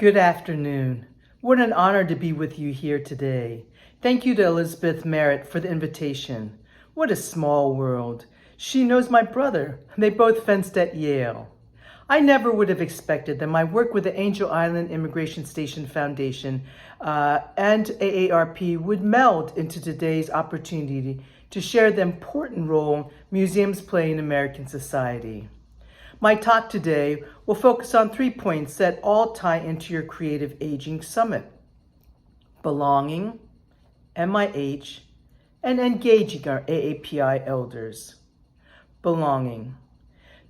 Good afternoon. What an honor to be with you here today. Thank you to Elizabeth Merritt for the invitation. What a small world. She knows my brother. They both fenced at Yale. I never would have expected that my work with the Angel Island Immigration Station Foundation and AARP would meld into today's opportunity to share the important role museums play in American society. My talk today will focus on 3 points that all tie into your Creative Aging Summit: belonging, MIH, and engaging our AAPI elders. Belonging.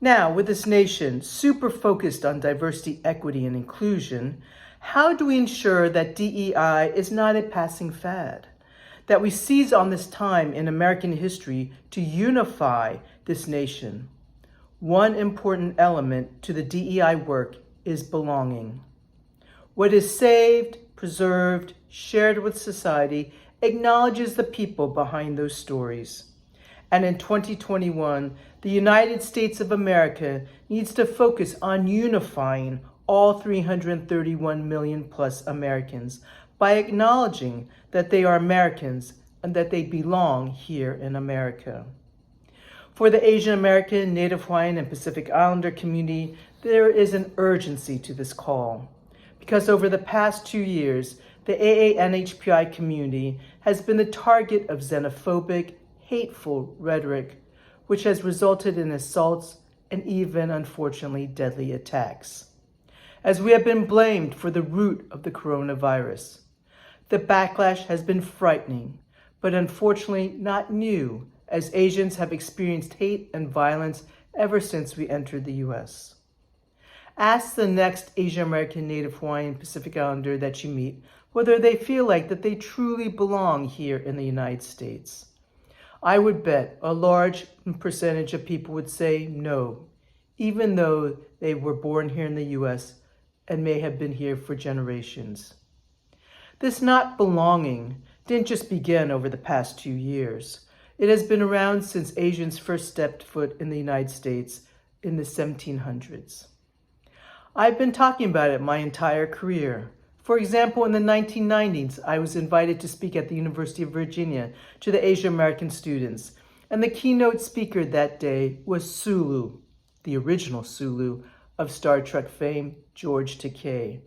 Now, with this nation super focused on diversity, equity, and inclusion, how do we ensure that DEI is not a passing fad? That we seize on this time in American history to unify this nation? One important element to the DEI work is belonging. What is saved, preserved, shared with society acknowledges the people behind those stories. And in 2021, the United States of America needs to focus on unifying all 331 million plus Americans by acknowledging that they are Americans and that they belong here in America. For the Asian American, Native Hawaiian, and Pacific Islander community, there is an urgency to this call. Because over the past 2 years, the AANHPI community has been the target of xenophobic, hateful rhetoric, which has resulted in assaults and even, unfortunately, deadly attacks. As we have been blamed for the root of the coronavirus, the backlash has been frightening, but unfortunately not new, as Asians have experienced hate and violence ever since we entered the U.S. Ask the next Asian American, Native Hawaiian, Pacific Islander that you meet whether they feel like that they truly belong here in the United States. I would bet a large percentage of people would say no, even though they were born here in the U.S. and may have been here for generations. This not belonging didn't just begin over the past 2 years. It has been around since Asians first stepped foot in the United States in the 1700s. I've been talking about it my entire career. For example, in the 1990s, I was invited to speak at the University of Virginia to the Asian American students, and the keynote speaker that day was Sulu, the original Sulu of Star Trek fame, George Takei.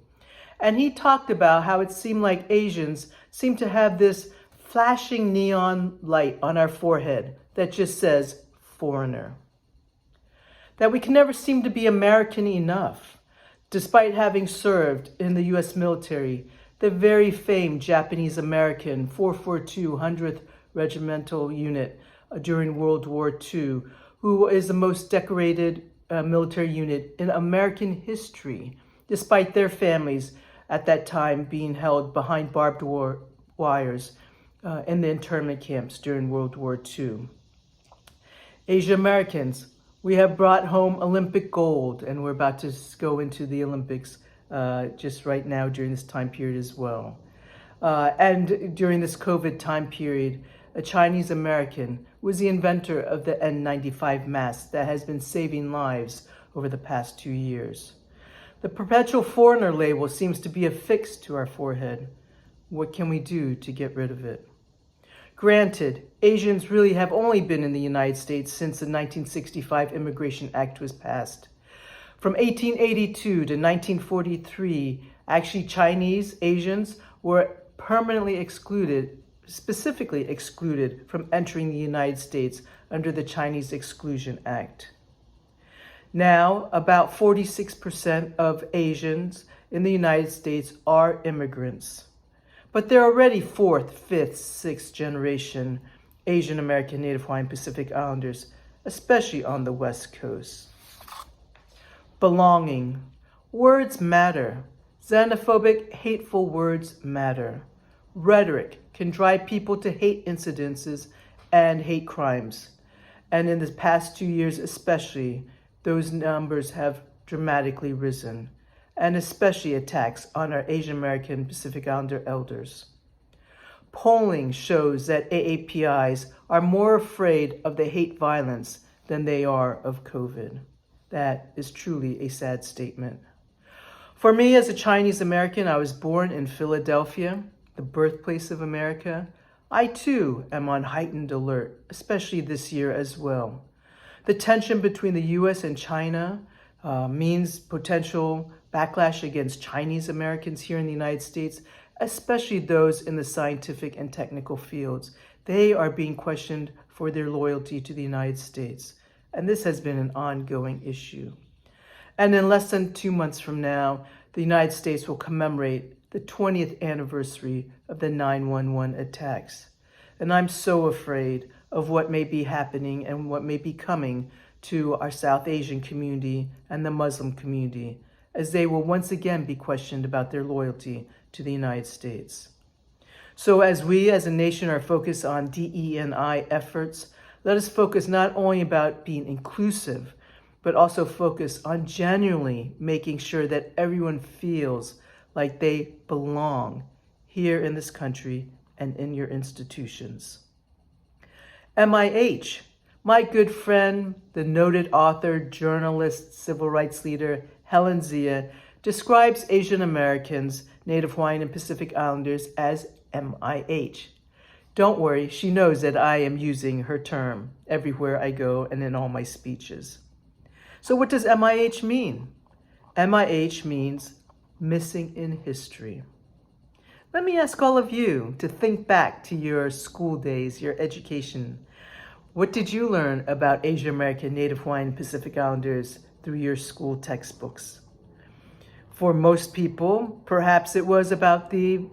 And he talked about how it seemed like Asians seem to have this flashing neon light on our forehead that just says foreigner. That we can never seem to be American enough, despite having served in the U.S. military, the very famed Japanese American 442 100th Regimental Unit during World War II, who is the most decorated military unit in American history, despite their families at that time being held behind barbed wires in the internment camps during World War II. Asian Americans, we have brought home Olympic gold, and we're about to go into the Olympics just right now during this time period as well. And during this COVID time period, a Chinese American was the inventor of the N95 mask that has been saving lives over the past 2 years. The perpetual foreigner label seems to be affixed to our forehead. What can we do to get rid of it? Granted, Asians really have only been in the United States since the 1965 Immigration Act was passed. From 1882 to 1943, actually Chinese Asians were permanently excluded, specifically excluded from entering the United States under the Chinese Exclusion Act. Now, about 46% of Asians in the United States are immigrants. But they're already 4th, 5th, 6th generation Asian American, Native Hawaiian, Pacific Islanders, especially on the West Coast. Belonging. Words matter. Xenophobic, hateful words matter. Rhetoric can drive people to hate incidences and hate crimes. And in the past 2 years especially, those numbers have dramatically risen, and especially attacks on our Asian American Pacific Islander elders. Polling shows that AAPIs are more afraid of the hate violence than they are of COVID. That is truly a sad statement. For me, as a Chinese American, I was born in Philadelphia, the birthplace of America. I too am on heightened alert, especially this year as well. The tension between the US and China means potential backlash against Chinese Americans here in the United States, especially those in the scientific and technical fields. They are being questioned for their loyalty to the United States. And this has been an ongoing issue. And in less than 2 months from now, the United States will commemorate the 20th anniversary of the 9/11 attacks. And I'm so afraid of what may be happening and what may be coming to our South Asian community and the Muslim community, as they will once again be questioned about their loyalty to the United States. So as we as a nation are focused on DE&I efforts, let us focus not only about being inclusive, but also focus on genuinely making sure that everyone feels like they belong here in this country and in your institutions. MIH, my good friend, the noted author, journalist, civil rights leader, Helen Zia, describes Asian Americans, Native Hawaiian and Pacific Islanders as MIH. Don't worry, she knows that I am using her term everywhere I go and in all my speeches. So what does MIH mean? MIH means missing in history. Let me ask all of you to think back to your school days, your education. What did you learn about Asian American, Native Hawaiian, and Pacific Islanders through your school textbooks? For most people, perhaps it was about the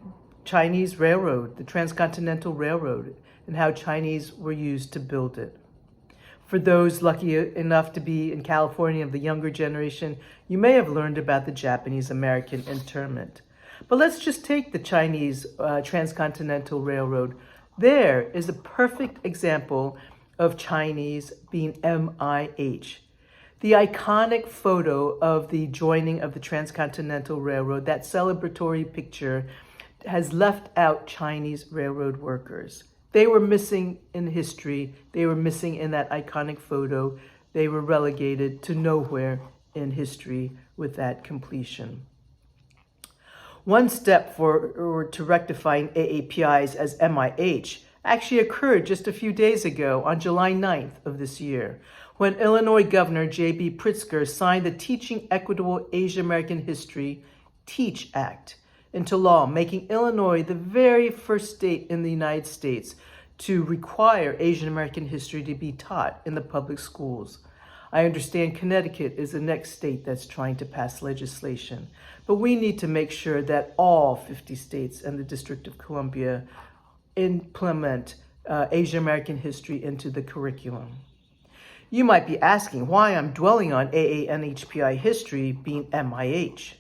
Chinese railroad, the Transcontinental Railroad, and how Chinese were used to build it. For those lucky enough to be in California of the younger generation, you may have learned about the Japanese-American internment. But let's just take the Chinese Transcontinental Railroad. There is a perfect example of Chinese being MIH. The iconic photo of the joining of the Transcontinental Railroad, that celebratory picture, has left out Chinese railroad workers. They were missing in history. They were missing in that iconic photo. They were relegated to nowhere in history with that completion. One step to rectifying AAPIs as MIH actually occurred just a few days ago on July 9th of this year, when Illinois Governor J.B. Pritzker signed the Teaching Equitable Asian American History TEACH Act into law, making Illinois the very first state in the United States to require Asian American history to be taught in the public schools. I understand Connecticut is the next state that's trying to pass legislation, but we need to make sure that all 50 states and the District of Columbia implement Asian American history into the curriculum. You might be asking why I'm dwelling on AANHPI history being MIH.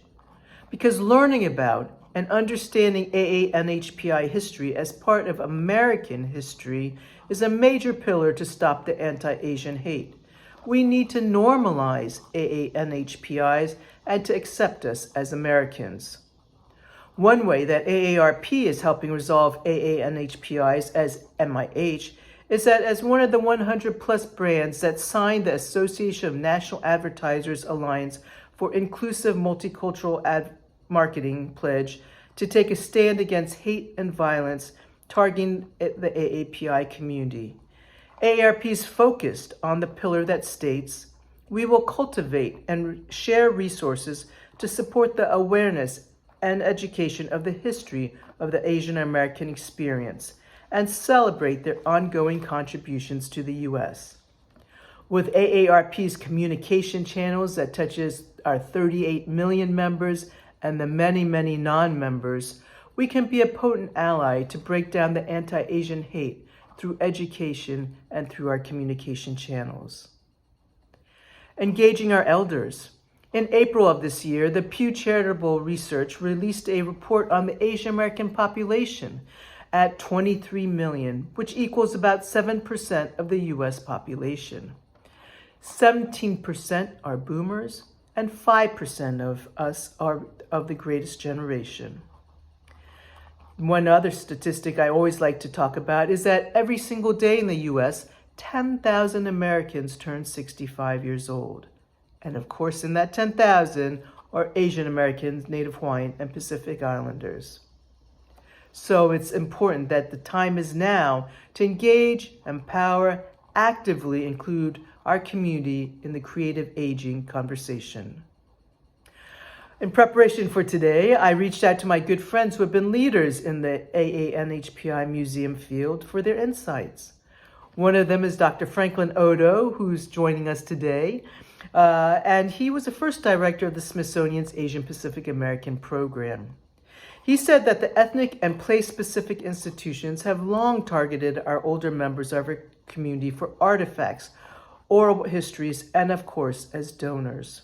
Because learning about and understanding AANHPI history as part of American history is a major pillar to stop the anti-Asian hate. We need to normalize AANHPIs and to accept us as Americans. One way that AARP is helping resolve AANHPIs as MIH is that as one of the 100 plus brands that signed the Association of National Advertisers Alliance for Inclusive Multicultural Marketing pledge to take a stand against hate and violence targeting the AAPI community. AARP is focused on the pillar that states, we will cultivate and share resources to support the awareness and education of the history of the Asian American experience and celebrate their ongoing contributions to the U.S. With AARP's communication channels that touches our 38 million members and the many, many non-members, we can be a potent ally to break down the anti-Asian hate through education and through our communication channels. Engaging our elders. In April of this year, the Pew Charitable Research released a report on the Asian American population at 23 million, which equals about 7% of the U.S. population. 17% are boomers, and 5% of us are of the greatest generation. One other statistic I always like to talk about is that every single day in the U.S., 10,000 Americans turn 65 years old. And of course, in that 10,000, or Asian Americans, Native Hawaiian, and Pacific Islanders. So it's important that the time is now to engage, empower, actively include our community in the creative aging conversation. In preparation for today, I reached out to my good friends who have been leaders in the AANHPI museum field for their insights. One of them is Dr. Franklin Odo, who's joining us today, and he was the first director of the Smithsonian's Asian Pacific American program. He said that the ethnic and place-specific institutions have long targeted our older members of our community for artifacts, oral histories, and of course, as donors.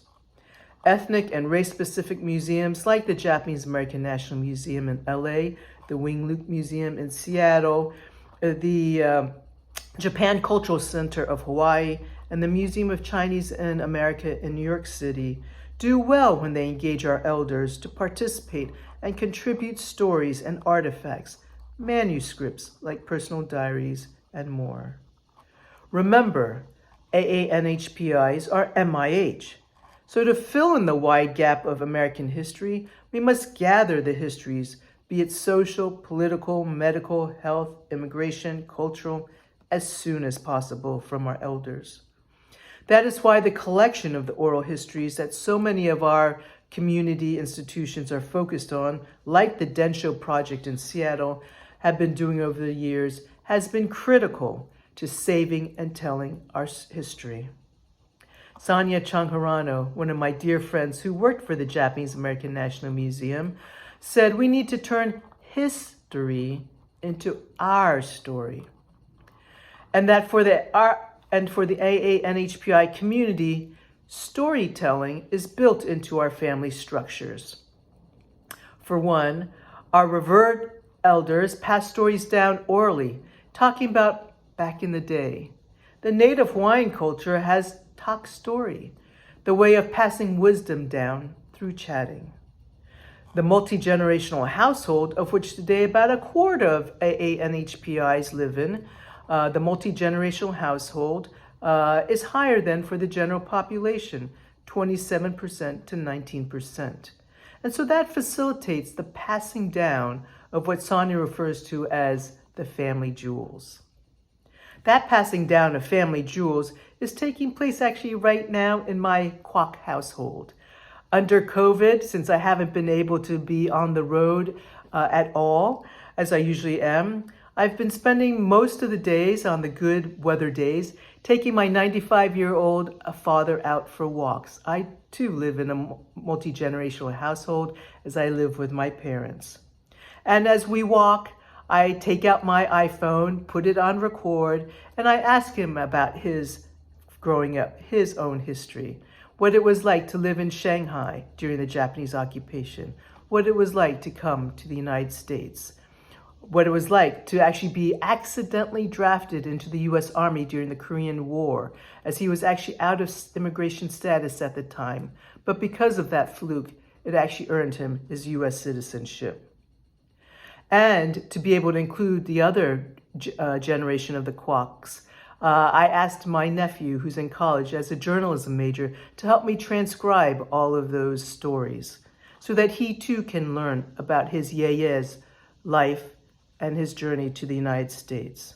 Ethnic and race-specific museums like the Japanese American National Museum in LA, the Wing Luke Museum in Seattle, the Japan Cultural Center of Hawaii, and the Museum of Chinese in America in New York City do well when they engage our elders to participate and contribute stories and artifacts, manuscripts like personal diaries, and more. Remember, AANHPIs are MIH. So to fill in the wide gap of American history, we must gather the histories, be it social, political, medical, health, immigration, cultural, as soon as possible from our elders. That is why the collection of the oral histories that so many of our community institutions are focused on, like the Densho Project in Seattle, have been doing over the years, has been critical to saving and telling our history. Sonia Changharano, one of my dear friends who worked for the Japanese American National Museum, said we need to turn history into our story. And that for the AANHPI community, storytelling is built into our family structures. For one, our revered elders pass stories down orally, talking about back in the day. The Native Hawaiian culture has talk story, the way of passing wisdom down through chatting. The multi-generational household, of which today about a quarter of AANHPIs live in, the multi-generational household is higher than for the general population, 27% to 19%. And so that facilitates the passing down of what Sonia refers to as the family jewels. That passing down of family jewels is taking place actually right now in my Kwok household. Under COVID, since I haven't been able to be on the road at all, as I usually am, I've been spending most of the days, on the good weather days, taking my 95-year-old father out for walks. I too live in a multi-generational household as I live with my parents. And as we walk, I take out my iPhone, put it on record, and I ask him about his growing up, his own history, what it was like to live in Shanghai during the Japanese occupation, what it was like to come to the United States, what it was like to actually be accidentally drafted into the U.S. Army during the Korean War, as he was actually out of immigration status at the time. But because of that fluke, it actually earned him his U.S. citizenship. And to be able to include the other generation of the Kwoks, I asked my nephew, who's in college as a journalism major, to help me transcribe all of those stories so that he too can learn about his Yeye's life and his journey to the United States.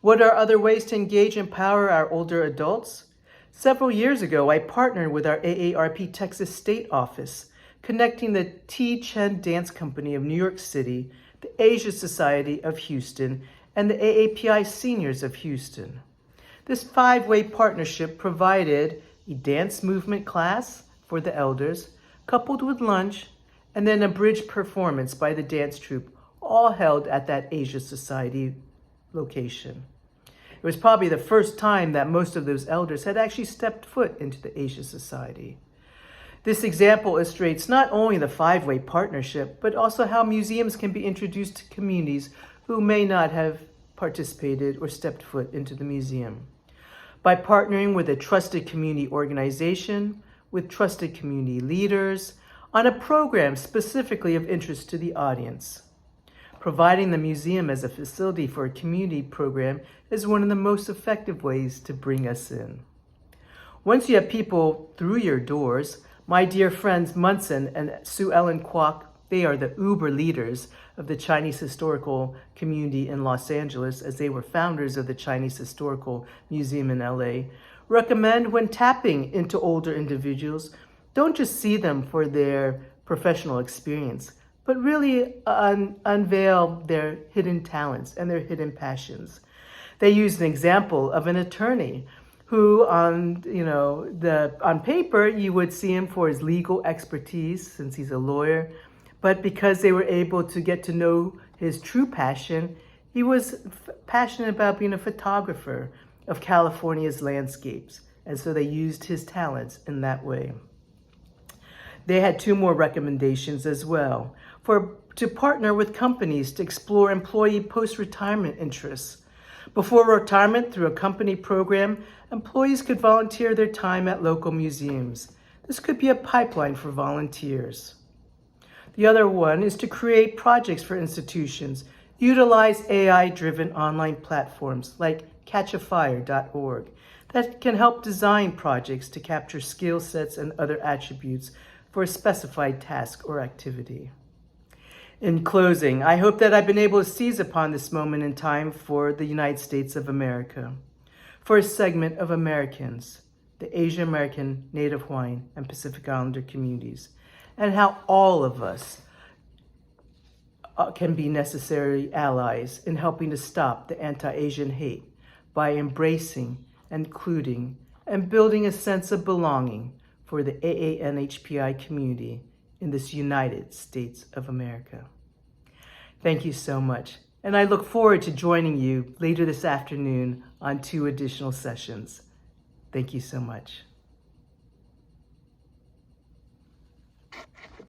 What are other ways to engage and empower our older adults? Several years ago, I partnered with our AARP Texas State Office, connecting the T. Chen Dance Company of New York City, the Asia Society of Houston, and the AAPI Seniors of Houston. This 5-way partnership provided a dance movement class for the elders, coupled with lunch, and then a bridge performance by the dance troupe, all held at that Asia Society location. It was probably the first time that most of those elders had actually stepped foot into the Asia Society. This example illustrates not only the 5-way partnership, but also how museums can be introduced to communities who may not have participated or stepped foot into the museum. By partnering with a trusted community organization, with trusted community leaders, on a program specifically of interest to the audience. Providing the museum as a facility for a community program is one of the most effective ways to bring us in. Once you have people through your doors, My dear friends Munson and Sue Ellen Kwok, they are the uber leaders of the Chinese historical community in Los Angeles, as they were founders of the Chinese Historical Museum in LA, recommend when tapping into older individuals, don't just see them for their professional experience, but really unveil their hidden talents and their hidden passions. They use an example of an attorney who on paper you would see him for his legal expertise since he's a lawyer, but because they were able to get to know his true passion, he was passionate about being a photographer of California's landscapes, and so they used his talents in that way. They had two more recommendations as well, to partner with companies to explore employee post-retirement interests. Before retirement, through a company program, employees could volunteer their time at local museums. This could be a pipeline for volunteers. The other one is to create projects for institutions, utilize AI-driven online platforms like catchafire.org that can help design projects to capture skill sets and other attributes for a specified task or activity. In closing, I hope that I've been able to seize upon this moment in time for the United States of America, for a segment of Americans, the Asian American, Native Hawaiian, and Pacific Islander communities, and how all of us can be necessary allies in helping to stop the anti-Asian hate by embracing, including, and building a sense of belonging for the AANHPI community in this United States of America. Thank you so much, and I look forward to joining you later this afternoon on 2 additional sessions. Thank you so much.